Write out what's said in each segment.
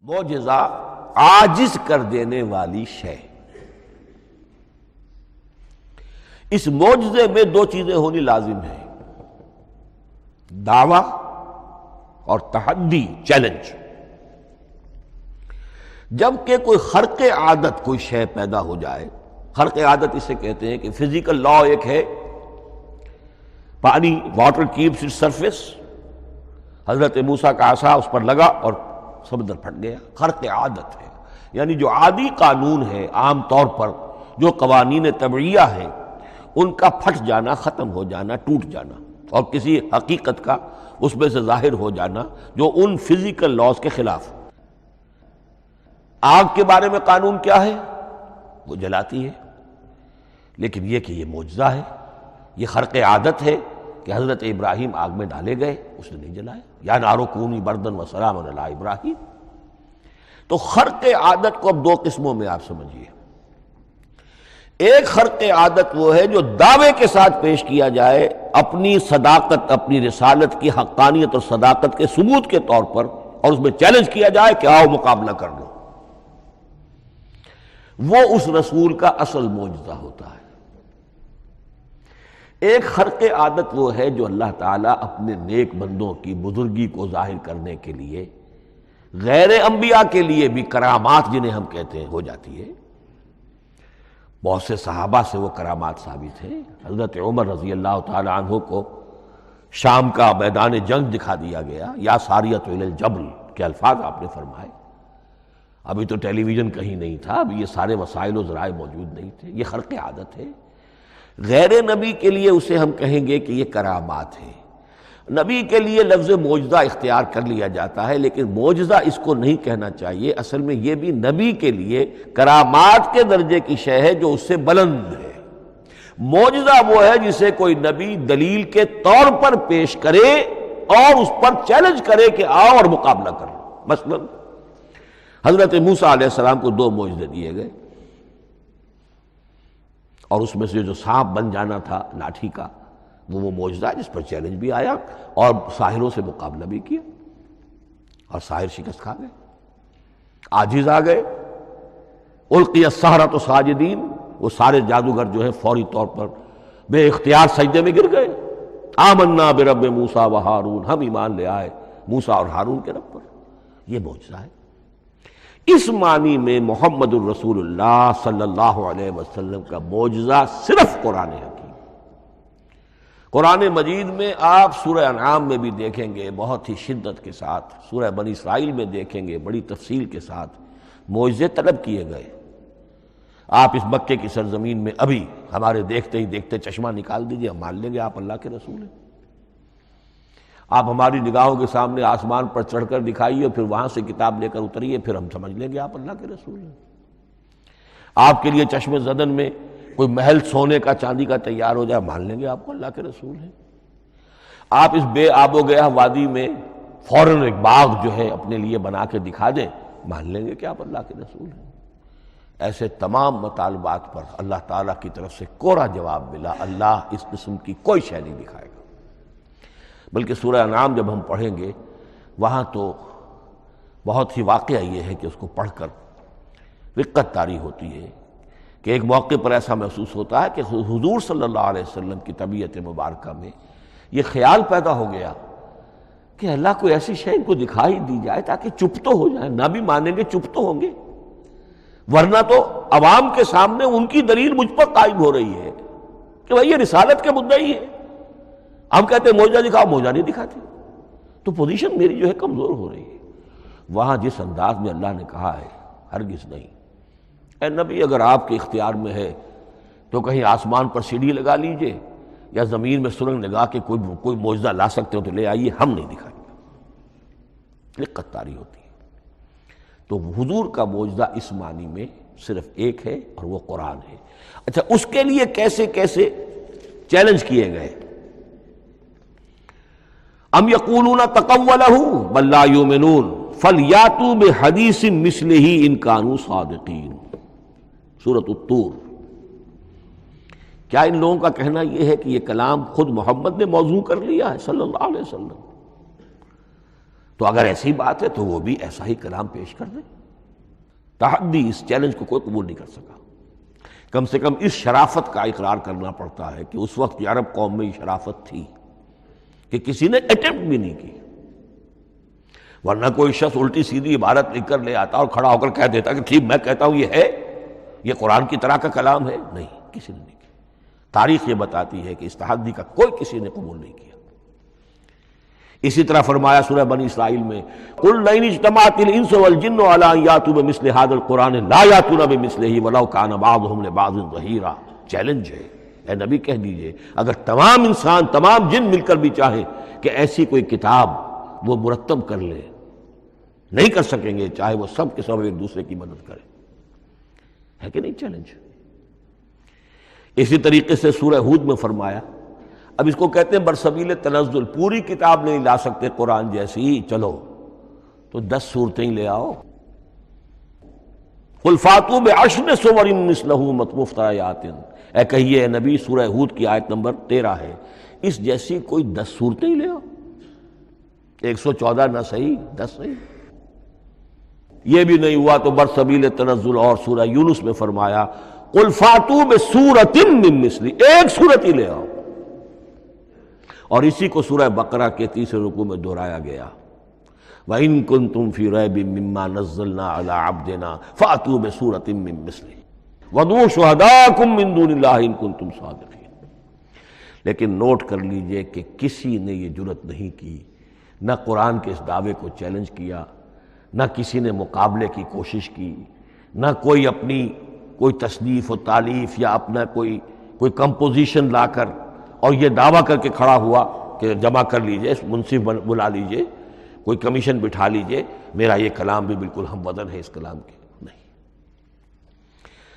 معجزہ عاجز کر دینے والی شے۔ اس معجزے میں دو چیزیں ہونی لازم ہیں، دعویٰ اور تحدی، چیلنج۔ جبکہ کوئی خرق عادت کوئی شے پیدا ہو جائے، خرق عادت اسے کہتے ہیں کہ فزیکل لا ایک ہے، پانی، واٹر کیپس اٹس سرفیس، حضرت موسیٰ کا عصا اس پر لگا اور سمندر پھٹ گیا، خرق عادت ہے، یعنی جو عادی قانون ہے، عام طور پر جو قوانین طبعیہ ہیں ان کا پھٹ جانا، ختم ہو جانا، ٹوٹ جانا، اور کسی حقیقت کا اس میں سے ظاہر ہو جانا جو ان فزیکل لاز کے خلاف۔ آگ کے بارے میں قانون کیا ہے؟ وہ جلاتی ہے، لیکن یہ کہ یہ معجزہ ہے، یہ خرق عادت ہے کہ حضرت ابراہیم آگ میں ڈالے گئے، اس نے نہیں جلایا، یا نارو کونی بردن و سلام علی ابراہیم۔ تو خرق عادت کو اب دو قسموں میں آپ سمجھیے۔ ایک خرق عادت وہ ہے جو دعوے کے ساتھ پیش کیا جائے، اپنی صداقت، اپنی رسالت کی حقانیت اور صداقت کے ثبوت کے طور پر، اور اس میں چیلنج کیا جائے کہ آؤ مقابلہ کر لو۔ وہ اس رسول کا اصل معجزہ ہوتا ہے۔ ایک خرق عادت وہ ہے جو اللہ تعالیٰ اپنے نیک بندوں کی بزرگی کو ظاہر کرنے کے لیے، غیر انبیاء کے لیے بھی کرامات جنہیں ہم کہتے ہیں ہو جاتی ہے۔ بہت سے صحابہ سے وہ کرامات ثابت ہیں۔ حضرت عمر رضی اللہ تعالی عنہ کو شام کا میدان جنگ دکھا دیا گیا، یا ساریۃ الی الجبل کے الفاظ آپ نے فرمائے۔ ابھی تو ٹیلی ویژن کہیں نہیں تھا، ابھی یہ سارے وسائل و ذرائع موجود نہیں تھے، یہ خرق عادت ہے۔ غیر نبی کے لیے اسے ہم کہیں گے کہ یہ کرامات ہے۔ نبی کے لیے لفظ معجزہ اختیار کر لیا جاتا ہے، لیکن معجزہ اس کو نہیں کہنا چاہیے، اصل میں یہ بھی نبی کے لیے کرامات کے درجے کی شے ہے جو اس سے بلند ہے۔ معجزہ وہ ہے جسے کوئی نبی دلیل کے طور پر پیش کرے اور اس پر چیلنج کرے کہ آؤ اور مقابلہ کرو۔ مثلا حضرت موسیٰ علیہ السلام کو دو معجزے دیے گئے، اور اس میں سے جو سانپ بن جانا تھا لاٹھی کا، وہ معجزہ ہے جس پر چیلنج بھی آیا اور ساحروں سے مقابلہ بھی کیا، اور ساحر شکست کھا گئے، عاجز آ گئے۔ القی السحرۃ ساجدین، وہ سارے جادوگر جو ہیں فوری طور پر بے اختیار سجدے میں گر گئے۔ آمنا برب موسیٰ و ہارون، ہم ایمان لے آئے موسیٰ اور ہارون کے رب پر۔ یہ معجزہ ہے۔ اس معنی میں محمد الرسول اللہ صلی اللہ علیہ وسلم کا معجزہ صرف قرآن حکیم۔ قرآن مجید میں آپ سورہ انعام میں بھی دیکھیں گے بہت ہی شدت کے ساتھ، سورہ بنی اسرائیل میں دیکھیں گے بڑی تفصیل کے ساتھ معجزے طلب کیے گئے۔ آپ اس مکے کی سرزمین میں ابھی ہمارے دیکھتے ہی دیکھتے چشمہ نکال دیجئے، ہم مان لیں گے آپ اللہ کے رسول ہیں۔ آپ ہماری نگاہوں کے سامنے آسمان پر چڑھ کر دکھائیے، پھر وہاں سے کتاب لے کر اتریے، پھر ہم سمجھ لیں گے آپ اللہ کے رسول ہیں۔ آپ کے لیے چشم زدن میں کوئی محل سونے کا چاندی کا تیار ہو جائے، مان لیں گے آپ کو اللہ کے رسول ہیں۔ آپ اس بے آب و گیا وادی میں فوراً ایک باغ جو ہے اپنے لیے بنا کے دکھا دیں، مان لیں گے کہ آپ اللہ کے رسول ہیں۔ ایسے تمام مطالبات پر اللہ تعالیٰ کی طرف سے کوڑا جواب ملا، اللہ اس قسم کی کوئی شے نہیں دکھائے گا۔ بلکہ سورہ انعام جب ہم پڑھیں گے وہاں تو بہت ہی واقعہ یہ ہے کہ اس کو پڑھ کر رقت طاری ہوتی ہے کہ ایک موقع پر ایسا محسوس ہوتا ہے کہ حضور صلی اللہ علیہ وسلم کی طبیعت مبارکہ میں یہ خیال پیدا ہو گیا کہ اللہ کو ایسی شے ان کو دکھائی دی جائے تاکہ چپ تو ہو جائے، نہ بھی مانیں گے چپ تو ہوں گے، ورنہ تو عوام کے سامنے ان کی دلیل مجھ پر قائم ہو رہی ہے کہ بھائی یہ رسالت کے مدعی ہے، ہم کہتے ہیں معجزہ دکھاؤ، معجزہ نہیں دکھاتے، تو پوزیشن میری جو ہے کمزور ہو رہی ہے۔ وہاں جس انداز میں اللہ نے کہا ہے، ہرگز نہیں، اے نبی اگر آپ کے اختیار میں ہے تو کہیں آسمان پر سیڑھی لگا لیجئے، یا زمین میں سرنگ لگا کے کوئی معجزہ لا سکتے ہو تو لے آئیے، ہم نہیں دکھائیں گے۔ رقت طاری ہوتی ہے۔ تو حضور کا معجزہ اس معنی میں صرف ایک ہے اور وہ قرآن ہے۔ اچھا، اس کے لیے کیسے کیسے چیلنج کیے گئے؟ ام یقولون تقولہ بل لا یؤمنون فلیاتوا بحدیث مثلہ ان کانوا صادقین، سورۃ الطور۔ کیا ان لوگوں کا کہنا یہ ہے کہ یہ کلام خود محمد نے موضوع کر لیا ہے صلی اللہ علیہ وسلم؟ تو اگر ایسی بات ہے تو وہ بھی ایسا ہی کلام پیش کر دیں. تحدی، اس چیلنج کو کوئی قبول نہیں کر سکا. کم سے کم اس شرافت کا اقرار کرنا پڑتا ہے کہ اس وقت کی عرب قوم میں یہ شرافت تھی کہ کسی نے اٹمپٹ بھی نہیں کی. ورنہ کوئی شخص الٹی سیدھی عبارت لکھ کر لے آتا اور کھڑا ہو کر کہہ دیتا کہ ٹھیک میں کہتا ہوں یہ ہے، یہ قرآن کی طرح کا کلام ہے. نہیں، کسی نے نہیں کیا. تاریخ یہ بتاتی ہے کہ اس تحدی کا کوئی کسی نے قبول نہیں کیا. اسی طرح فرمایا سورہ بنی اسرائیل میں قُلْ لَئِنِ اجْتَمَعَتِ الْإِنسُ وَالْجِنُّ عَلَىٰ أَن يَأْتُوا بِمِثْلِ هَٰذَا الْقُرْآنِ لَا يَأْتُونَ بِمِثْلِهِ وَلَوْ كَانَ بَعْضُهُمْ لِبَعْضٍ ظَهِيرًا. چیلنج ہے، اے نبی کہہ دیجئے اگر تمام انسان، تمام جن مل کر بھی چاہیں کہ ایسی کوئی کتاب وہ مرتب کر لے، نہیں کر سکیں گے، چاہے وہ سب کے سب ایک دوسرے کی مدد کریں. ہے کہ نہیں چیلنج؟ اسی طریقے سے سورہ ہود میں فرمایا، اب اس کو کہتے ہیں برسبیل تنزل، پوری کتاب نہیں لا سکتے قرآن جیسی، چلو تو 10 سورتیں لے آؤ. قُلْ فَاتُوا بِعَشْرِ سُوَرٍ مِثْلَهُ مُفْتَرَيَاتٍ، اے کہیے اے نبی، سورہ ہود کی آیت نمبر 13 ہے، اس جیسی کوئی 10 صورتیں ہی لے آؤ. 114 نہ صحیح، 10 صحیح. یہ بھی نہیں ہوا تو برسبیل تنزل اور سورہ یونس میں فرمایا قُلْ فَاتُوا بِسُورَةٍ مِّن مِثْلِهِ، ایک سورت ہی لے آؤ. اور اسی کو سورہ بقرہ کے 30 رکوع میں دہرایا گیا، وَإِن كُنتُمْ فِي رَيْبٍ مِّمَّا نَزَّلْنَا عَلَىٰ عَبْدِنَا فَأْتُوا بِسُورَةٍ مِّن مِّثْلِهِ وَادْعُوا شُهَدَاءَكُم مِّن دُونِ اللَّهِ إِن كُنتُمْ صَادِقِينَ. لیکن نوٹ کر لیجئے کہ کسی نے یہ جرأت نہیں کی، نہ قرآن کے اس دعوے کو چیلنج کیا، نہ کسی نے مقابلے کی کوشش کی، نہ کوئی اپنی کوئی تصنیف و تالیف یا اپنا کوئی کمپوزیشن لا کر اور یہ دعویٰ کر کے کھڑا ہوا کہ جمع کر لیجئے، منصف بلا لیجئے، کوئی کمیشن بٹھا لیجئے، میرا یہ کلام بھی بالکل ہم وزن ہے اس کلام کے. نہیں.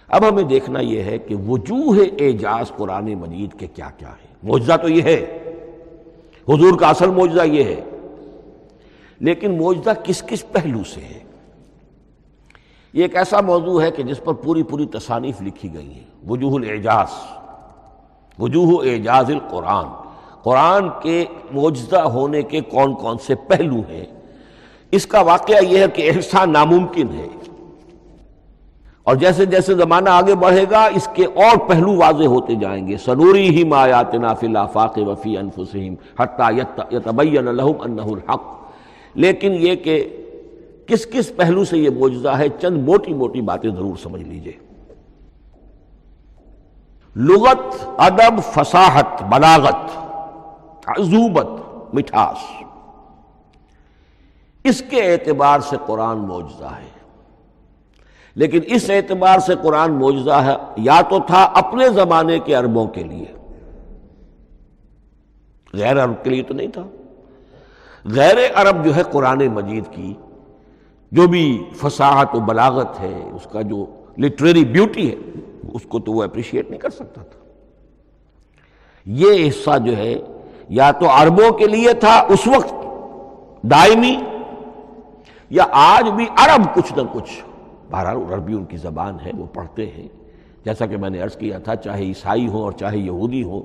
اب ہمیں دیکھنا یہ ہے کہ وجوہ اعجاز قرآن مجید کے کیا کیا ہیں. معجزہ تو یہ ہے، حضور کا اصل معجزہ یہ ہے، لیکن معجزہ کس کس پہلو سے ہے؟ یہ ایک ایسا موضوع ہے کہ جس پر پوری تصانیف لکھی گئی ہیں. وجوہ الاعجاز، وجوہ اعجاز القرآن، قرآن کے معجزہ ہونے کے کون کون سے پہلو ہیں. اس کا واقعہ یہ ہے کہ احسان ناممکن ہے، اور جیسے جیسے زمانہ آگے بڑھے گا اس کے اور پہلو واضح ہوتے جائیں گے. سنوریہم آیاتنا فی الآفاق وفی انفسہم حتی یتبین لہم انہ الحق. لیکن یہ کہ کس کس پہلو سے یہ معجزہ ہے، چند موٹی موٹی باتیں ضرور سمجھ لیجئے. لغت، ادب، فصاحت، بلاغت، عذوبت، مٹھاس، اس کے اعتبار سے قرآن معجزہ ہے. لیکن اس اعتبار سے قرآن معجزہ ہے یا تو تھا اپنے زمانے کے عربوں کے لیے، غیر عرب کے لیے تو نہیں تھا. غیر عرب جو ہے قرآن مجید کی جو بھی فصاحت و بلاغت ہے، اس کا جو لٹریری بیوٹی ہے، اس کو تو وہ اپریشیٹ نہیں کر سکتا تھا. یہ حصہ جو ہے یا تو عربوں کے لیے تھا اس وقت دائمی، یا آج بھی عرب کچھ نہ کچھ، بہرحال عربی ان کی زبان ہے، وہ پڑھتے ہیں. جیسا کہ میں نے عرض کیا تھا، چاہے عیسائی ہوں اور چاہے یہودی ہوں،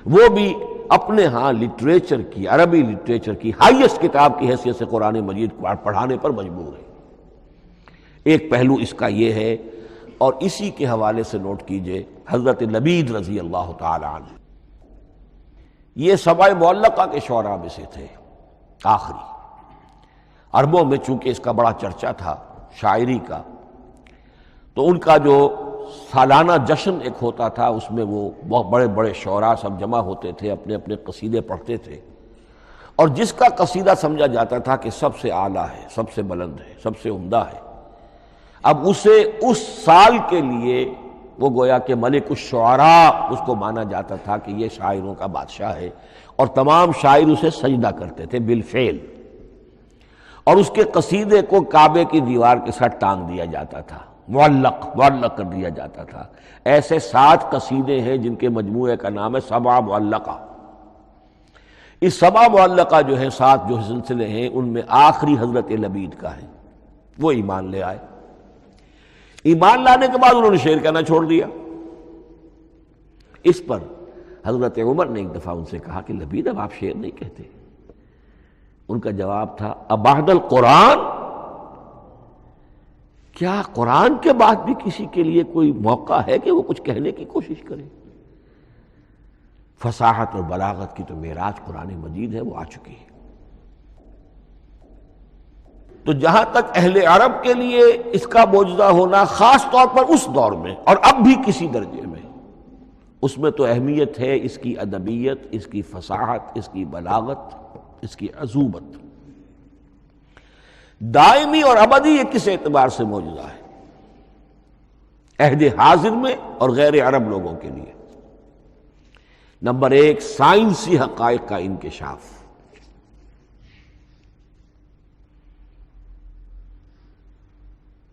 وہ بھی اپنے ہاں لٹریچر کی، عربی لٹریچر کی ہائیسٹ کتاب کی حیثیت سے قرآن مجید پڑھانے پر مجبور ہے. ایک پہلو اس کا یہ ہے. اور اسی کے حوالے سے نوٹ کیجئے حضرت لبید رضی اللہ تعالی عنہ، یہ سبع معلقہ کے شعراء میں سے تھے آخری. عربوں میں چونکہ اس کا بڑا چرچا تھا شاعری کا، تو ان کا جو سالانہ جشن ایک ہوتا تھا، اس میں وہ بہت بڑے بڑے شعراء سب جمع ہوتے تھے، اپنے اپنے قصیدے پڑھتے تھے، اور جس کا قصیدہ سمجھا جاتا تھا کہ سب سے اعلیٰ ہے، سب سے بلند ہے، سب سے عمدہ ہے، اب اسے اس سال کے لیے وہ گویا کہ ملک الشعراء اس کو مانا جاتا تھا کہ یہ شاعروں کا بادشاہ ہے، اور تمام شاعر اسے سجدہ کرتے تھے بالفعل، اور اس کے قصیدے کو کعبے کی دیوار کے ساتھ ٹانگ دیا جاتا تھا، معلق کر دیا جاتا تھا. ایسے 7 قصیدے ہیں جن کے مجموعے کا نام ہے سبع معلقہ. اس سبع معلقہ جو ہیں 7 جو سلسلے ہیں، ان میں آخری حضرت لبید کا ہے. وہ ایمان لے آئے. ایمان لانے کے بعد انہوں نے شعر کہنا چھوڑ دیا. اس پر حضرت عمر نے ایک دفعہ ان سے کہا کہ لبید اب آپ شعر نہیں کہتے، ان کا جواب تھا ابعد القرآن، کیا قرآن کے بعد بھی کسی کے لیے کوئی موقع ہے کہ وہ کچھ کہنے کی کوشش کرے؟ فصاحت اور بلاغت کی تو معراج قرآن مجید ہے، وہ آ چکی ہے۔ تو جہاں تک اہل عرب کے لیے اس کا معجزہ ہونا خاص طور پر اس دور میں اور اب بھی کسی درجے میں، اس میں تو اہمیت ہے اس کی ادبیت، اس کی فصاحت، اس کی بلاغت، اس کی عذوبت۔ دائمی اور ابدی یہ کس اعتبار سے معجزہ ہے عہد حاضر میں اور غیر عرب لوگوں کے لیے؟ نمبر ایک، سائنسی حقائق کا انکشاف۔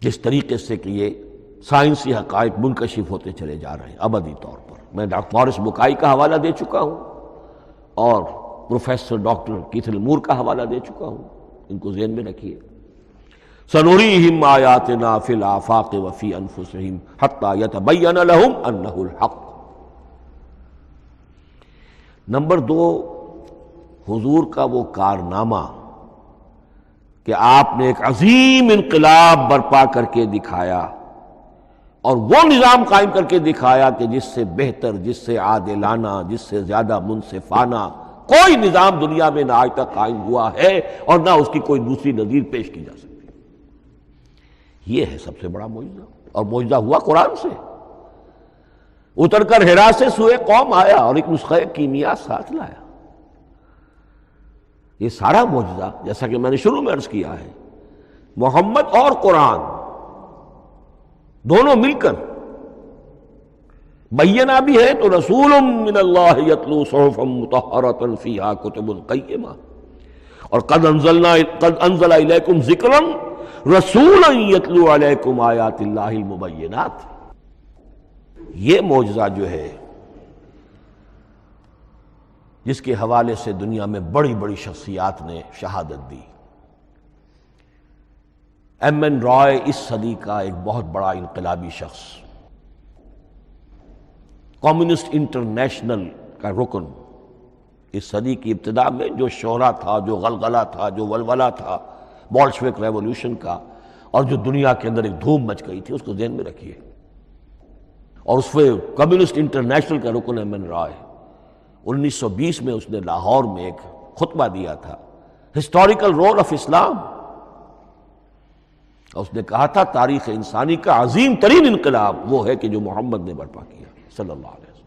جس طریقے سے کہ یہ سائنسی حقائق منکشف ہوتے چلے جا رہے ہیں ابدی طور پر، میں ڈاکٹر مورس بکائی کا حوالہ دے چکا ہوں اور پروفیسر ڈاکٹر کیتھل مور کا حوالہ دے چکا ہوں، ان کو ذہن میں رکھیے۔ سنریہم آیاتنا فی الآفاق وفی انفسہم حتی یتبین لہم انہ الحق۔ نمبر دو، حضور کا وہ کارنامہ کہ آپ نے ایک عظیم انقلاب برپا کر کے دکھایا اور وہ نظام قائم کر کے دکھایا کہ جس سے بہتر، جس سے عادلانہ، جس سے زیادہ منصفانہ کوئی نظام دنیا میں نہ آج تک قائم ہوا ہے اور نہ اس کی کوئی دوسری نظیر پیش کی جا سکتی۔ یہ ہے سب سے بڑا معجزہ، اور معجزہ ہوا قرآن سے۔ اتر کر حرا سے سوئے قوم آیا اور ایک نسخہ کیمیا ساتھ لایا۔ یہ سارا معجزہ، جیسا کہ میں نے شروع میں عرض کیا ہے، محمد اور قرآن دونوں مل کر بینہ بھی ہے تو رسول من اللہ یتلو صحفا مطہرۃ فیہا کتب قیمہ، اور قد انزل الیکم ذکرا رسولا یتلو علیکم آیات اللہ المبینات۔ یہ معجزہ جو ہے جس کے حوالے سے دنیا میں بڑی بڑی شخصیات نے شہادت دی۔ ایم این رائے اس صدی کا ایک بہت بڑا انقلابی شخص، کمیونسٹ انٹرنیشنل کا رکن، اس صدی کی ابتدا میں جو شورا تھا، جو غلغلہ تھا، جو ولولہ تھا بولشوک ریولوشن کا، اور جو دنیا کے اندر ایک دھوم مچ گئی تھی، اس کو ذہن میں رکھیے۔ اور اس پہ کمیونسٹ انٹرنیشنل کا رکن ایم این رائے، 1920 میں اس نے لاہور میں ایک خطبہ دیا تھا، ہسٹوریکل رول آف اسلام، اور اس نے کہا تھا تاریخ انسانی کا عظیم ترین انقلاب وہ ہے کہ جو محمد نے برپا کیا صلی اللہ علیہ وسلم۔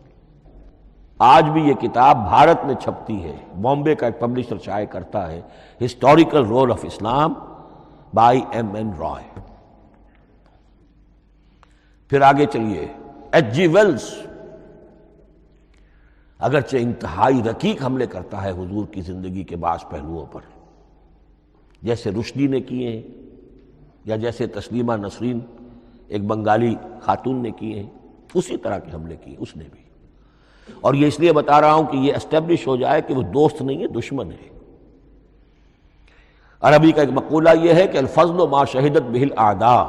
آج بھی یہ کتاب بھارت میں چھپتی ہے، بامبے کا ایک پبلشر شائع کرتا ہے، historical role of Islam by M N Roy. پھر آگے چلیے، ایچ جی ویلز اگرچہ انتہائی رقیق حملے کرتا ہے حضور کی زندگی کے بعض پہلوؤں پر، جیسے رشدی نے کیے ہیں یا جیسے تسلیمہ نسرین ایک بنگالی خاتون نے کیے ہیں، اسی طرح کے حملے کیے اس نے بھی۔ اور یہ اس لیے بتا رہا ہوں کہ یہ اسٹیبلش ہو جائے کہ وہ دوست نہیں ہے، دشمن ہے۔ عربی کا ایک مقولہ یہ ہے کہ الفضل ما شہدت بہ الاعداء،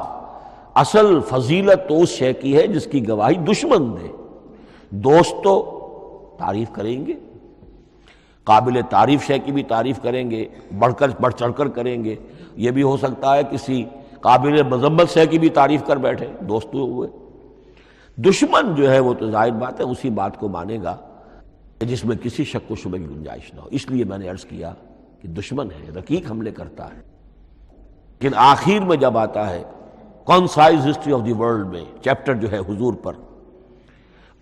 اصل فضیلت تو اس شے کی ہے جس کی گواہی دشمن دے۔ دوست تو تعریف کریں گے، قابل تعریف شے کی بھی تعریف کریں گے، بڑھ چڑھ کر کریں گے۔ یہ بھی ہو سکتا ہے کسی قابل مذمت شے کی بھی تعریف کر بیٹھے، دوست ہوئے۔ دشمن جو ہے وہ تو ظاہر بات ہے اسی بات کو مانے گا جس میں کسی شک و شبہ کی گنجائش نہ ہو۔ اس لیے میں نے عرض کیا کہ دشمن ہے، رقیق حملے کرتا ہے، لیکن آخر میں جب آتا ہے concise history of the world میں چیپٹر جو ہے حضور پر،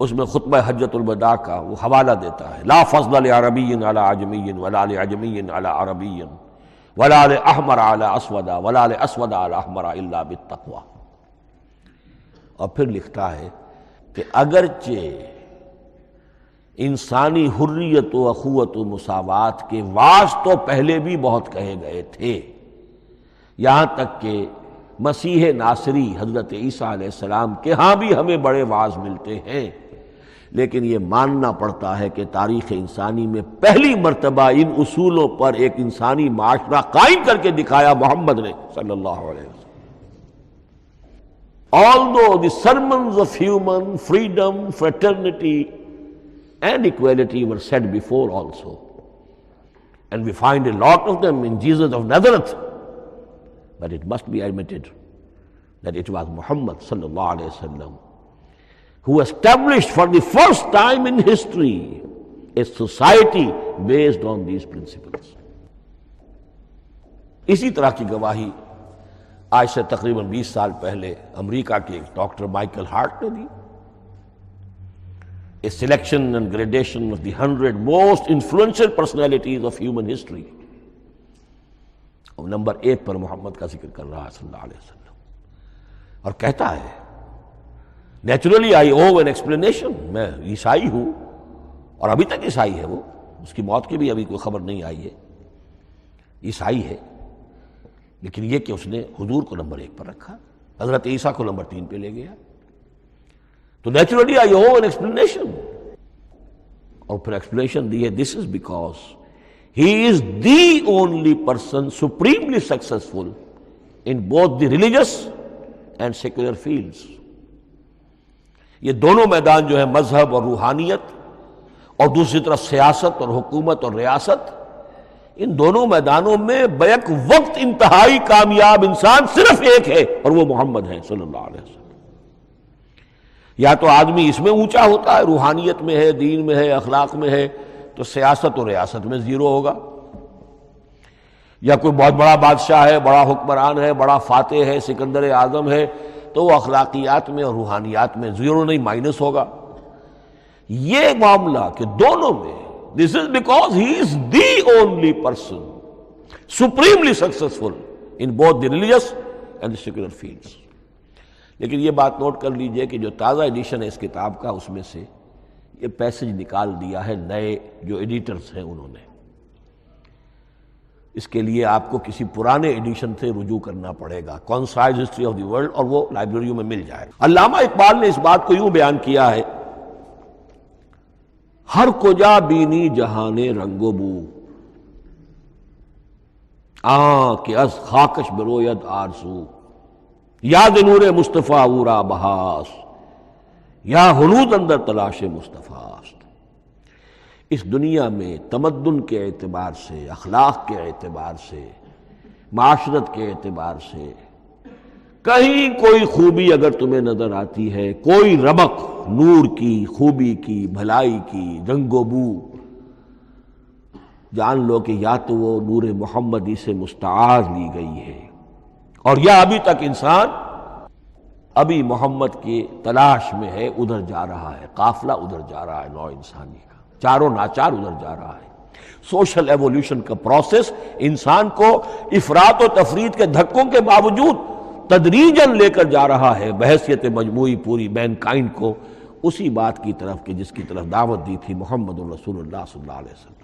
اس میں خطبہ حجۃ الوداع کا وہ حوالہ دیتا ہے، لا فضل لعربی علی عجمی ولا لعجمی علی عربی ولا لاحمر علی اسود ولا لاسود علی احمر الا بالتقوی۔ اور پھر لکھتا ہے کہ اگرچہ انسانی حریت و اخوت و مساوات کے واعظ تو پہلے بھی بہت کہے گئے تھے، یہاں تک کہ مسیح ناصری حضرت عیسیٰ علیہ السلام کے ہاں بھی ہمیں بڑے واعظ ملتے ہیں، لیکن یہ ماننا پڑتا ہے کہ تاریخ انسانی میں پہلی مرتبہ ان اصولوں پر ایک انسانی معاشرہ قائم کر کے دکھایا محمد نے صلی اللہ علیہ وسلم۔ Although the sermons of human freedom, fraternity and equality were said before also, And we find a lot of them in Jesus of Nazareth. But it must be admitted that it was Muhammad sallallahu alayhi wa sallam who established for the first time in history a society based on these principles. اسی طرح کی گواہی آج سے تقریباً 20 سال پہلے امریکہ کے ڈاکٹر مائیکل ہارٹ نے دی. A selection and gradation of the 100 most influential personalities of human history. اور نمبر 1 پر محمد کا ذکر کر رہا ہے صلی اللہ علیہ وسلم، اور کہتا ہے naturally I O N explanation, میں عیسائی ہوں اور ابھی تک عیسائی ہے، وہ اس کی موت کی بھی ابھی کوئی خبر نہیں آئی ہے، عیسائی ہے، لیکن یہ کہ اس نے حضور کو نمبر 1 پر رکھا، حضرت عیسیٰ کو نمبر 3 پہ لے گیا، تو naturally I O N explanation. اور پھر ایکسپلینیشن دی ہے this is because he is the only person supremely successful in both the religious and secular fields. یہ دونوں میدان جو ہے مذہب اور روحانیت اور دوسری طرف سیاست اور حکومت اور ریاست، ان دونوں میدانوں میں بیک وقت انتہائی کامیاب انسان صرف ایک ہے، اور وہ محمد ہے صلی اللہ علیہ وسلم. یا تو آدمی اس میں اونچا ہوتا ہے، روحانیت میں ہے، دین میں ہے، اخلاق میں ہے، تو سیاست اور ریاست میں زیرو ہوگا. یا کوئی بہت بڑا بادشاہ ہے، بڑا حکمران ہے، بڑا فاتح ہے، سکندر اعظم ہے، تو وہ اخلاقیات میں اور روحانیات میں زیرو نہیں، مائنس ہوگا. یہ معاملہ کہ دونوں میں this is because he is the only person supremely successful in both the religious and the secular fields. لیکن یہ بات نوٹ کر لیجئے کہ جو تازہ ایڈیشن ہے اس کتاب کا، اس میں سے یہ پیسج نکال دیا ہے نئے جو ایڈیٹرز ہیں انہوں نے. اس کے لیے آپ کو کسی پرانے ایڈیشن سے رجوع کرنا پڑے گا، concise history of the world, اور وہ لائبریریوں میں مل جائے گا. علامہ اقبال نے اس بات کو یوں بیان کیا ہے، ہر کجا بینی جہان رنگ و بو، کہ از خاکش بروید آرزو، یاد نور مصطفیٰ اورا بہاس، یا ہنود اندر تلاش مصطفیٰ است. اس دنیا میں تمدن کے اعتبار سے، اخلاق کے اعتبار سے، معاشرت کے اعتبار سے کہیں کوئی خوبی اگر تمہیں نظر آتی ہے، کوئی رمق نور کی، خوبی کی، بھلائی کی، رنگ و بو، جان لو کہ یا تو وہ نور محمدی سے مستعار لی گئی ہے، اور یا ابھی تک انسان ابھی محمد کی تلاش میں ہے، ادھر جا رہا ہے، قافلہ ادھر جا رہا ہے، نوع انسانی کا چاروں ناچار ادھر جا رہا ہے. سوشل ایوولوشن کا پروسیس انسان کو افراط و تفرید کے دھکوں کے باوجود تدریجاً لے کر جا رہا ہے بحیثیت مجموعی پوری مین کائنڈ کو اسی بات کی طرف کہ جس کی طرف دعوت دی تھی محمد رسول اللہ صلی اللہ علیہ وسلم.